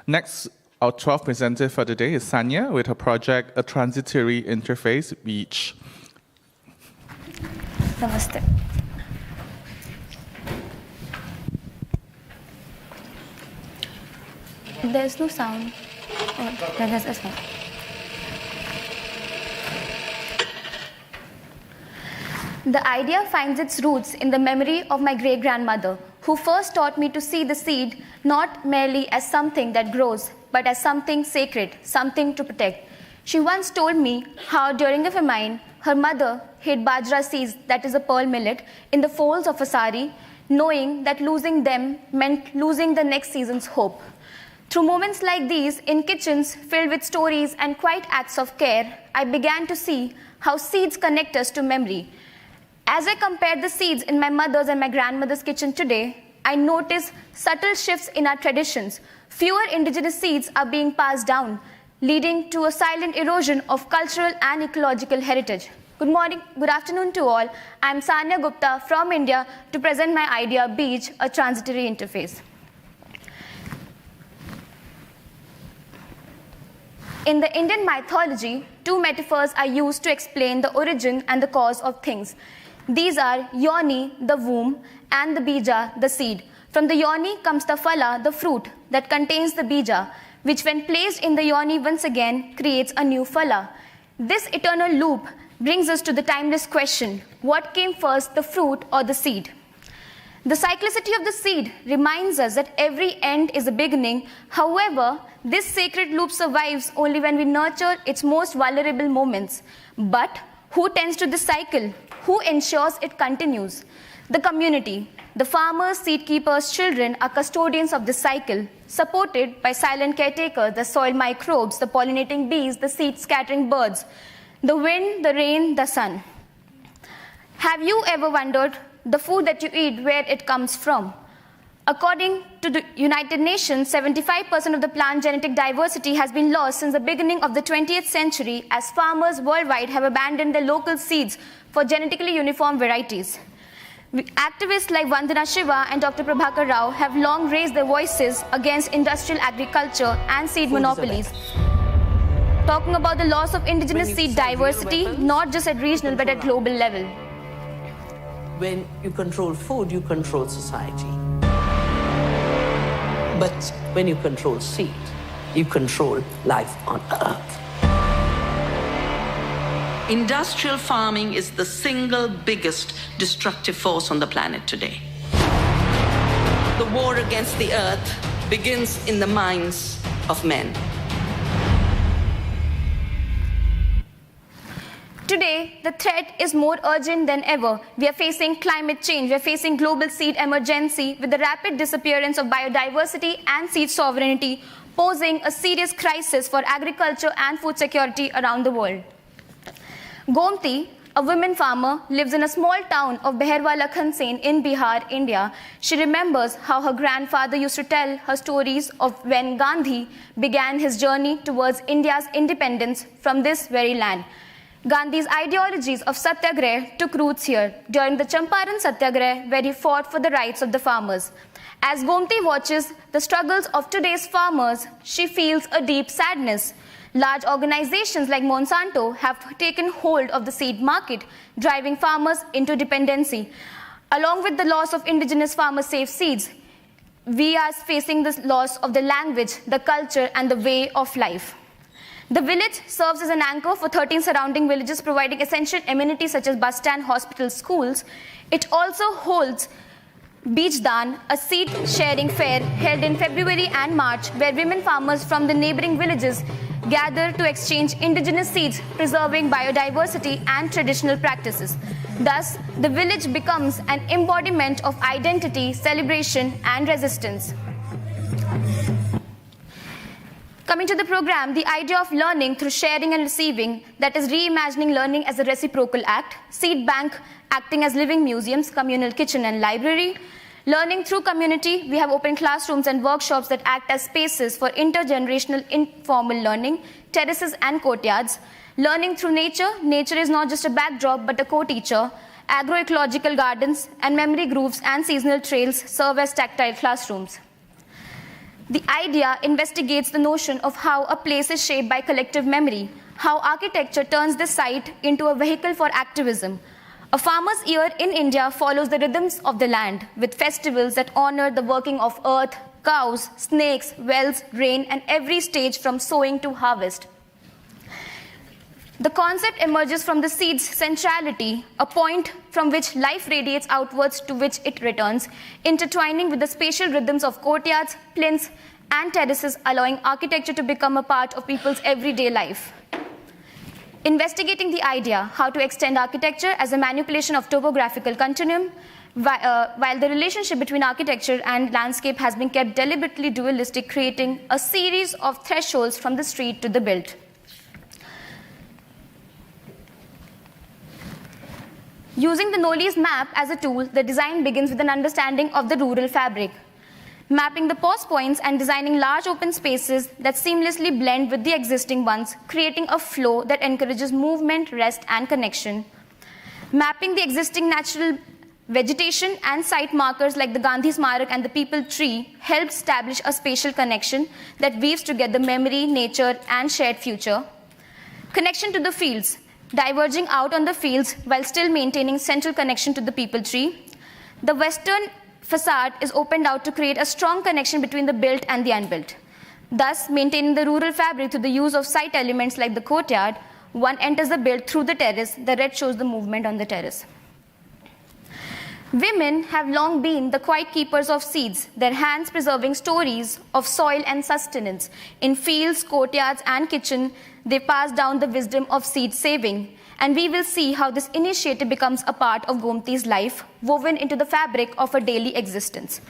Next, our 12th presenter for the day is Sanya with her project, A Transitory Interface, Beej. Namaste. There's no sound. Oh, there's a sound. The idea finds its roots in the memory of my great-grandmother, who first taught me to see the seed not merely as something that grows, but as something sacred, something to protect. She once told me how during a famine, her mother hid bajra seeds, that is a pearl millet, in the folds of a sari, knowing that losing them meant losing the next season's hope. Through moments like these, in kitchens filled with stories and quiet acts of care, I began to see how seeds connect us to memory. As I compared the seeds in my mother's and my grandmother's kitchen today, I noticed subtle shifts in our traditions. Fewer indigenous seeds are being passed down, leading to a silent erosion of cultural and ecological heritage. Good morning, good afternoon to all. I'm Sanya Gupta from India to present my idea, Beej, a transitory interface. In the Indian mythology, two metaphors are used to explain the origin and the cause of things. These are yoni, the womb, and the bija, the seed. From the yoni comes the phala, the fruit, that contains the bija, which when placed in the yoni once again creates a new phala. This eternal loop brings us to the timeless question, what came first, the fruit or the seed? The cyclicity of the seed reminds us that every end is a beginning. However, this sacred loop survives only when we nurture its most vulnerable moments. But who tends to this cycle? Who ensures it continues? The community. The farmers, seed keepers, children are custodians of this cycle, supported by silent caretakers, the soil microbes, the pollinating bees, the seed-scattering birds, the wind, the rain, the sun. Have you ever wondered the food that you eat, where it comes from? According to the United Nations, 75% of the plant genetic diversity has been lost since the beginning of the 20th century as farmers worldwide have abandoned their local seeds for genetically uniform varieties. Activists like Vandana Shiva and Dr. Prabhakar Rao have long raised their voices against industrial agriculture and seed monopolies, talking about the loss of indigenous seed diversity, not just at regional but at global level. When you control food, you control society. But when you control seed, you control life on Earth. Industrial farming is the single biggest destructive force on the planet today. The war against the Earth begins in the minds of men. Today, the threat is more urgent than ever. We are facing climate change, we are facing global seed emergency with the rapid disappearance of biodiversity and seed sovereignty, posing a serious crisis for agriculture and food security around the world. Gomti, a woman farmer, lives in a small town of Beherwala Khansen in Bihar, India. She remembers how her grandfather used to tell her stories of when Gandhi began his journey towards India's independence from this very land. Gandhi's ideologies of Satyagrah took roots here during the Champaran Satyagrah, where he fought for the rights of the farmers. As Gomti watches the struggles of today's farmers, she feels a deep sadness. Large organizations like Monsanto have taken hold of the seed market, driving farmers into dependency. Along with the loss of indigenous farmer-safe seeds, we are facing the loss of the language, the culture, and the way of life. The village serves as an anchor for 13 surrounding villages, providing essential amenities such as bus stand, hospitals, schools. It also holds Beej Dan, a seed-sharing fair held in February and March, where women farmers from the neighboring villages gather to exchange indigenous seeds, preserving biodiversity and traditional practices. Thus, the village becomes an embodiment of identity, celebration, and resistance. Coming to the program, the idea of learning through sharing and receiving, that is reimagining learning as a reciprocal act, seed bank acting as living museums, communal kitchen and library. Learning through community, we have open classrooms and workshops that act as spaces for intergenerational informal learning, terraces and courtyards. Learning through nature, nature is not just a backdrop but a co-teacher. Agroecological gardens and memory grooves and seasonal trails serve as tactile classrooms. The idea investigates the notion of how a place is shaped by collective memory, how architecture turns the site into a vehicle for activism. A farmer's year in India follows the rhythms of the land, with festivals that honor the working of earth, cows, snakes, wells, rain, and every stage from sowing to harvest. The concept emerges from the seed's centrality, a point from which life radiates outwards to which it returns, intertwining with the spatial rhythms of courtyards, plinths, and terraces, allowing architecture to become a part of people's everyday life. Investigating the idea how to extend architecture as a manipulation of topographical continuum, while the relationship between architecture and landscape has been kept deliberately dualistic, creating a series of thresholds from the street to the built. Using the Knowles map as a tool, the design begins with an understanding of the rural fabric, mapping the pause points and designing large open spaces that seamlessly blend with the existing ones, creating a flow that encourages movement, rest, and connection. Mapping the existing natural vegetation and site markers like the Gandhi Smarak and the People Tree helps establish a spatial connection that weaves together memory, nature, and shared future. Connection to the fields, diverging out on the fields while still maintaining central connection to the People Tree. The western facade is opened out to create a strong connection between the built and the unbuilt. Thus, maintaining the rural fabric through the use of site elements like the courtyard, one enters the built through the terrace, the red shows the movement on the terrace. Women have long been the quiet keepers of seeds, their hands preserving stories of soil and sustenance. In fields, courtyards, and kitchen, they pass down the wisdom of seed saving. And we will see how this initiative becomes a part of Gomti's life, woven into the fabric of her daily existence.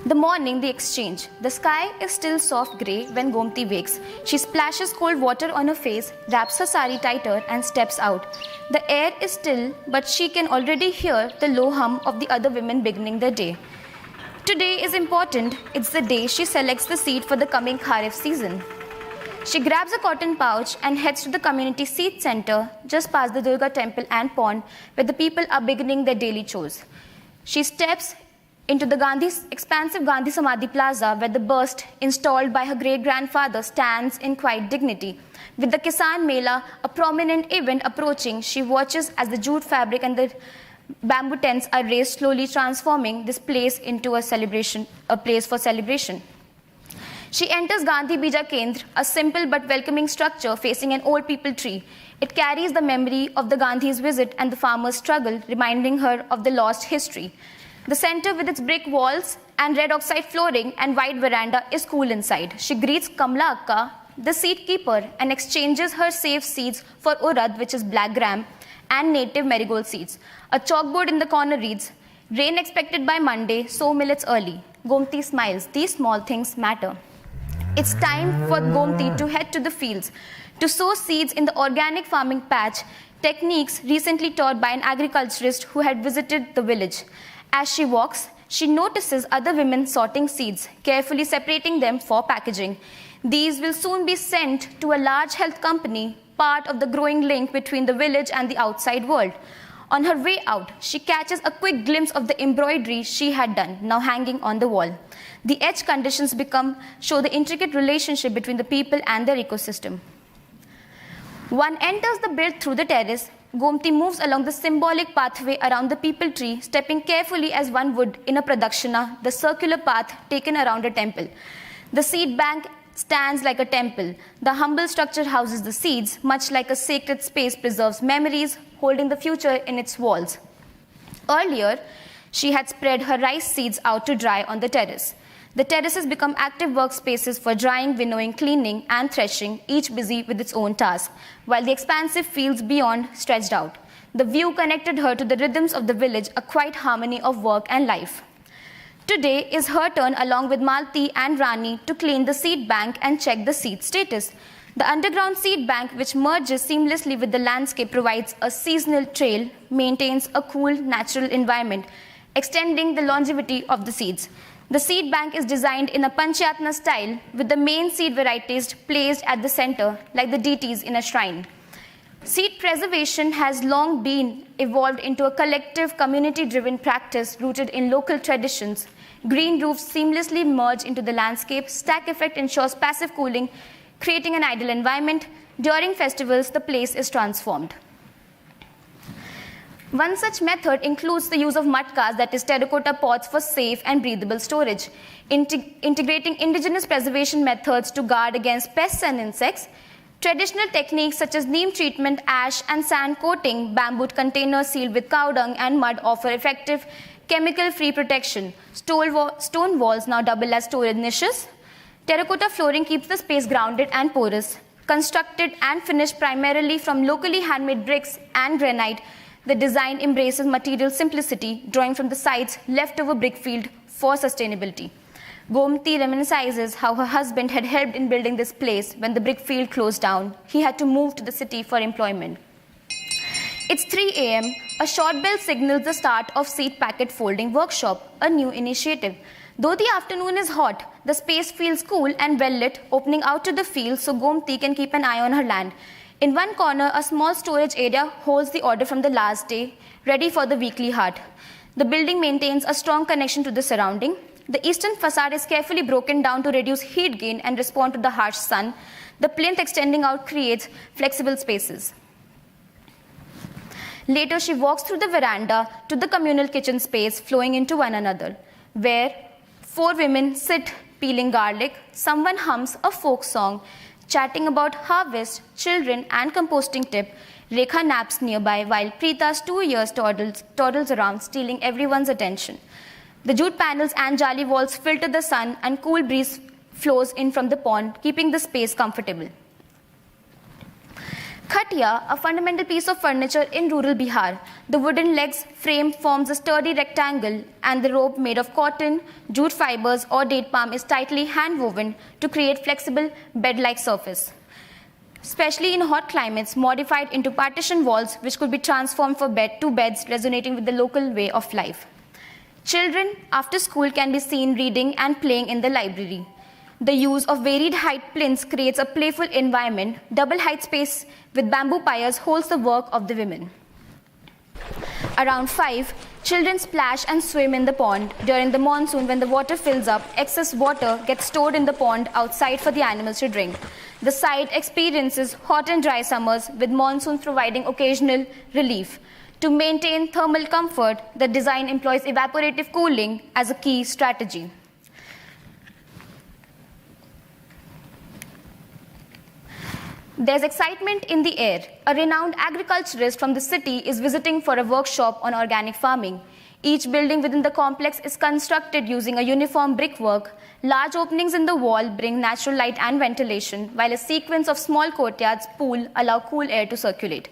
The morning, the exchange. The sky is still soft grey when Gomti wakes. She splashes cold water on her face, wraps her sari tighter, and steps out. The air is still, but she can already hear the low hum of the other women beginning their day. Today is important. It's the day she selects the seed for the coming Kharif season. She grabs a cotton pouch and heads to the community seed center just past the Durga temple and pond where the people are beginning their daily chores. She steps into the expansive Gandhi Samadhi Plaza where the bust installed by her great-grandfather stands in quiet dignity. With the Kisan Mela, a prominent event approaching, she watches as the jute fabric and the bamboo tents are raised, slowly transforming this place into a place for celebration. She enters Gandhi Bija Kendra, a simple but welcoming structure facing an old people tree. It carries the memory of the Gandhi's visit and the farmer's struggle, reminding her of the lost history. The center, with its brick walls and red oxide flooring and wide veranda, is cool inside. She greets Kamla Akka, the seed keeper, and exchanges her safe seeds for urad, which is black gram, and native marigold seeds. A chalkboard in the corner reads, "Rain expected by Monday, sow millets early." Gomti smiles. These small things matter. It's time for Gomti to head to the fields, to sow seeds in the organic farming patch, techniques recently taught by an agriculturist who had visited the village. As she walks, she notices other women sorting seeds, carefully separating them for packaging. These will soon be sent to a large health company, part of the growing link between the village and the outside world. On her way out, she catches a quick glimpse of the embroidery she had done, now hanging on the wall. The etch conditions show the intricate relationship between the people and their ecosystem. One enters the build through the terrace. Gomti moves along the symbolic pathway around the people tree, stepping carefully as one would in a pradakshina, the circular path taken around a temple. The seed bank stands like a temple. The humble structure houses the seeds, much like a sacred space preserves memories, holding the future in its walls. Earlier, she had spread her rice seeds out to dry on the terrace. The terraces become active workspaces for drying, winnowing, cleaning, and threshing, each busy with its own task, while the expansive fields beyond stretched out. The view connected her to the rhythms of the village, a quiet harmony of work and life. Today is her turn, along with Malti and Rani, to clean the seed bank and check the seed status. The underground seed bank, which merges seamlessly with the landscape, provides a seasonal trail, maintains a cool, natural environment, extending the longevity of the seeds. The seed bank is designed in a Panchyatna style, with the main seed varieties placed at the center, like the deities in a shrine. Seed preservation has long been evolved into a collective, community-driven practice rooted in local traditions. Green roofs seamlessly merge into the landscape. Stack effect ensures passive cooling, creating an ideal environment. During festivals, the place is transformed. One such method includes the use of mud cars, that is terracotta pots, for safe and breathable storage. Integrating indigenous preservation methods to guard against pests and insects. Traditional techniques such as neem treatment, ash and sand coating, bamboo containers sealed with cow dung and mud offer effective chemical-free protection. Stone walls now double as storage niches. Terracotta flooring keeps the space grounded and porous. Constructed and finished primarily from locally handmade bricks and granite, the design embraces material simplicity, drawing from the site's leftover brick field for sustainability. Gomti reminisces how her husband had helped in building this place when the brick field closed down. He had to move to the city for employment. It's 3 a.m. A short bell signals the start of seed packet folding workshop, a new initiative. Though the afternoon is hot, the space feels cool and well lit, opening out to the field so Gomti can keep an eye on her land. In one corner, a small storage area holds the order from the last day, ready for the weekly hut. The building maintains a strong connection to the surrounding. The eastern facade is carefully broken down to reduce heat gain and respond to the harsh sun. The plinth extending out creates flexible spaces. Later, she walks through the veranda to the communal kitchen space flowing into one another, where 4 women sit peeling garlic. Someone hums a folk song, chatting about harvest, children, and composting tip. Rekha naps nearby while Preeta's 2 years toddles around, stealing everyone's attention. The jute panels and jali walls filter the sun, and cool breeze flows in from the pond, keeping the space comfortable. Khatia, a fundamental piece of furniture in rural Bihar. The wooden legs frame forms a sturdy rectangle, and the rope made of cotton, jute fibers, or date palm is tightly hand-woven to create flexible bed-like surface. Especially in hot climates, modified into partition walls, which could be transformed for two beds, resonating with the local way of life. Children after school can be seen reading and playing in the library. The use of varied height plinths creates a playful environment. Double height space with bamboo piers holds the work of the women. Around 5, children splash and swim in the pond. During the monsoon, when the water fills up, excess water gets stored in the pond outside for the animals to drink. The site experiences hot and dry summers, with monsoons providing occasional relief. To maintain thermal comfort, the design employs evaporative cooling as a key strategy. There's excitement in the air. A renowned agriculturist from the city is visiting for a workshop on organic farming. Each building within the complex is constructed using a uniform brickwork. Large openings in the wall bring natural light and ventilation, while a sequence of small courtyards pool allow cool air to circulate.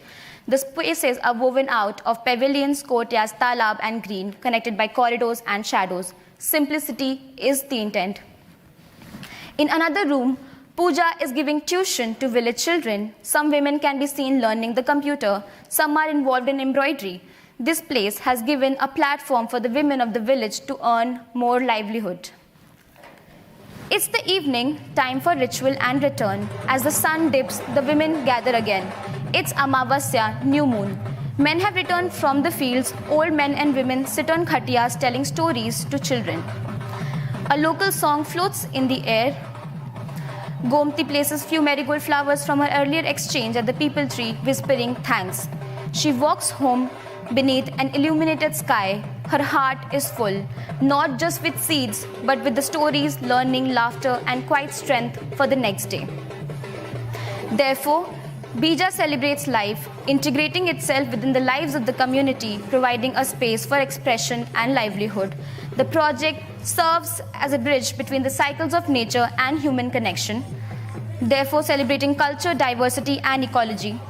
The spaces are woven out of pavilions, courtyards, talab, and green, connected by corridors and shadows. Simplicity is the intent. In another room, Pooja is giving tuition to village children. Some women can be seen learning the computer. Some are involved in embroidery. This place has given a platform for the women of the village to earn more livelihood. It's the evening, time for ritual and return. As the sun dips, the women gather again. It's Amavasya, new moon. Men have returned from the fields. Old men and women sit on khatiyas telling stories to children. A local song floats in the air. Gomti places few marigold flowers from her earlier exchange at the peepal tree, whispering thanks. She walks home beneath an illuminated sky. Her heart is full, not just with seeds, but with the stories, learning, laughter, and quiet strength for the next day. Therefore, Beej celebrates life, integrating itself within the lives of the community, providing a space for expression and livelihood. The project serves as a bridge between the cycles of nature and human connection, therefore celebrating culture, diversity, and ecology,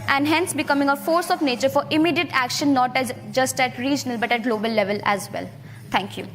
and hence becoming a force of nature for immediate action, not just at regional but at global level as well. Thank you.